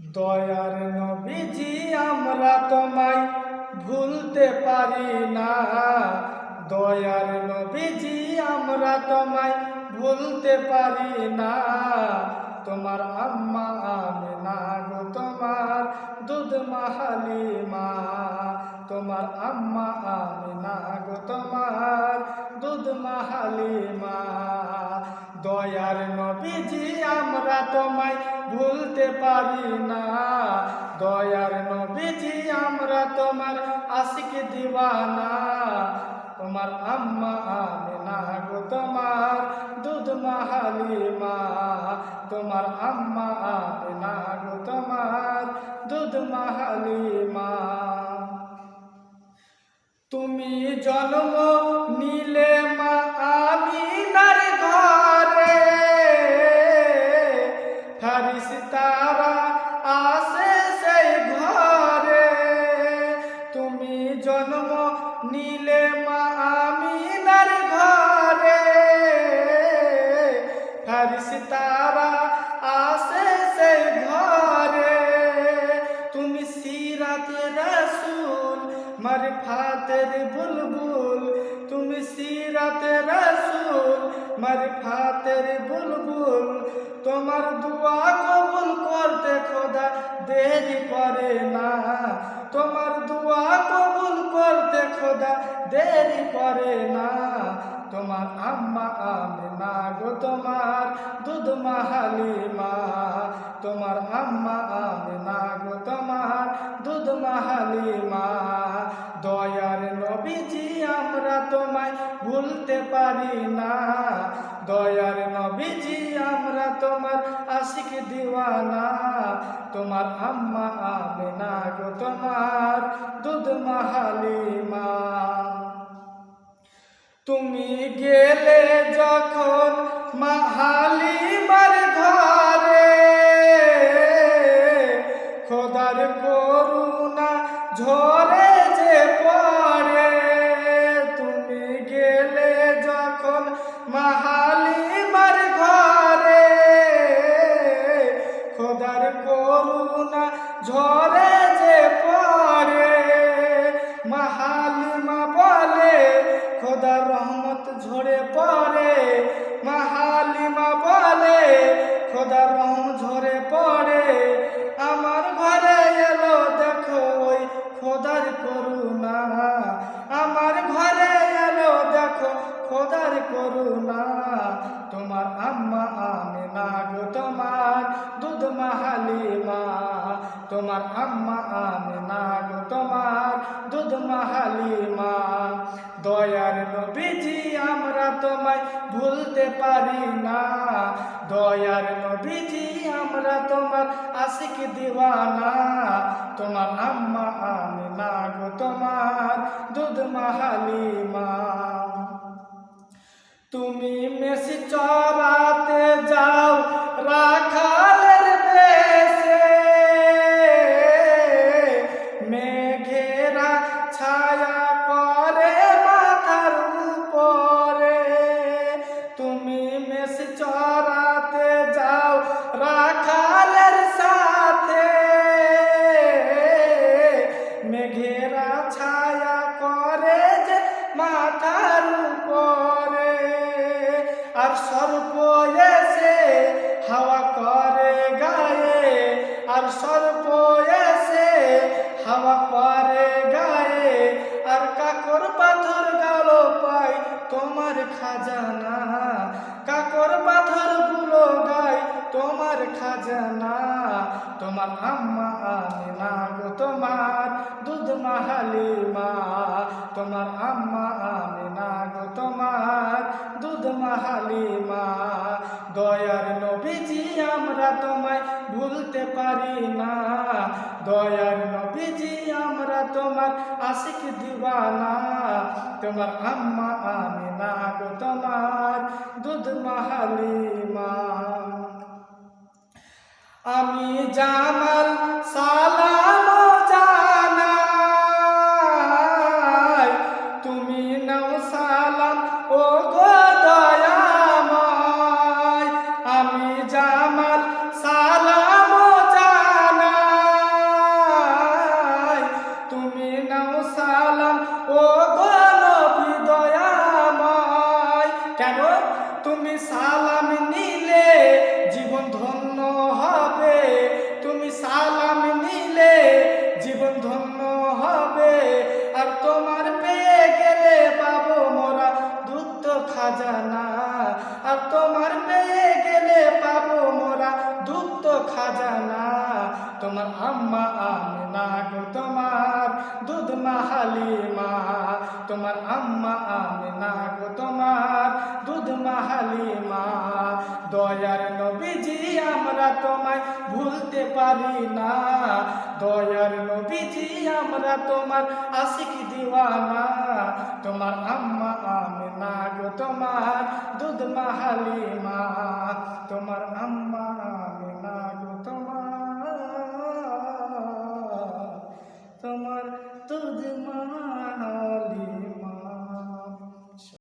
দয়ার নবীজি আমরা তোমায় ভুলতে পারি না। দয়ার নবীজি আমরা তোমায় ভুলতে পারি না। তোমার আম্মা আমিনা গো তোমার দুধ মা হালিমা। তোমার আম্মা আমিনা গো তোমার দুধ মা হালিমা। দয়ার নবীজি আমরা তোমায় ভুলতে পারি না। দয়ার নবীজি আমরা তোমার আশিক দিওয়ানা। তোমার আম্মা আমিনা গো তোমার দুধ মা হালিমা। তোমার আম্মা আমিনা গো তোমার দুধ মা হালিমা। তুমি জন্ম নিলে মা আমিনার ঘরে, ফেরেশতারা আসে সেই ঘরে। তুমি জন্ম নিলে মা আমিনার ঘরে, ফেরেশতারা আসে সেই ঘরে। তুমি সিরাতে রাসূল মারফাতের বুলবুল। তুমি সিরাতে রাসূল মারফাতের বুলবুল। তোমার দুয়া কবুল করতে খোদা দেরি করে না। তোমার দুয়া কবুল করতে খোদা দেরি করে না। তোমার আম্মা আমিনা গো তোমার দুধ মা হালিমা। তোমার আম্মা আমিনা গো তোমার দুধ মা হালিমা। দয়ার নবীজি আমরা তোমায় ভুলতে পারি না। দয়ার নবীজি আমরা তোমার আশিক দিওয়ানা। তোমার আম্মা আমিনা গো তোমার দুধ মা হালিমা। তুমি গেলে যখন মা হালিমার ঘরে, খোদার করুণা ঝরে যে পড়ে। তুমি গেলে যখন মা হালিমার ঘরে, খোদার করুণা ঝরে যে পড়ে। মা হালিমা বলে খোদার রহমত ঝরে পড়ে। মা হালিমা বলে খোদার রহম ঝরে পড়ে। আমার ঘরে এলো দেখো ওই খোদার করুণা। আমার ঘরে এলো দেখো খোদার করুণা। তোমার আম্মা আমিনা গো তোমার দুধ মা হালিমা। তোমার আম্মা আমিনা গো তোমার দুধ মা হালিমা। দয়ার নবীজি আমরা তোমায় ভুলতে পারি না। দয়ার নবীজি আমরা তোমার আশিক দিওয়ানা। তোমার আম্মা আমিনা গো তোমার দুধ মা হালিমা। তুমি মেষি চরাতে যাও রাখালের বেশে, মেঘেরা ছায়া করে মাথার উপরে। তুমি মেষি চরাতে যাও রাখালের সাথে, মেঘেরা ছায়া করে যে মাথার উপরে। আর সর্প এসে হাওয়া করে গায়ে, আর সর্প এসে হাওয়া করে গায়ে। আর কাকর পাথর গেল পাই তোমার খাজানা। কাকর পাথর গুলো গাই তোমার খাজানা। তোমার আম্মা আমিনা গো তোমার দুধ মা হালিমা। তোমার আম্মা আমিনা গো তোমার দুধ মা হালিমা। দয়ার নবীজি আমরা তোমায় ভুলতে পারি না। দয়ার নবীজি আমরা তোমার আশিক দিওয়ানা। তোমার আম্মা আমিনা গো তোমার দুধ মা হালিমা। আমি জামাল সালাম জানাই, তুমি নাও সালাম ও গো দয়াময়। আমি জামাল সালাম জানাই, খাজানা, তোমার আম্মা আমিনা গো তোমার দুধ মা হালিমা, তোমার আম্মা আমিনা গো তোমার দুধ মা হালিমা। দয়ার নবীজি আমরা তোমায় ভুলতে পারি না, দয়ার নবীজি আমরা তোমার আশিক দিওয়ানা, তোমার আম্মা আমিনা গো তোমার দুধ মা হালিমা, তোমার আম্মা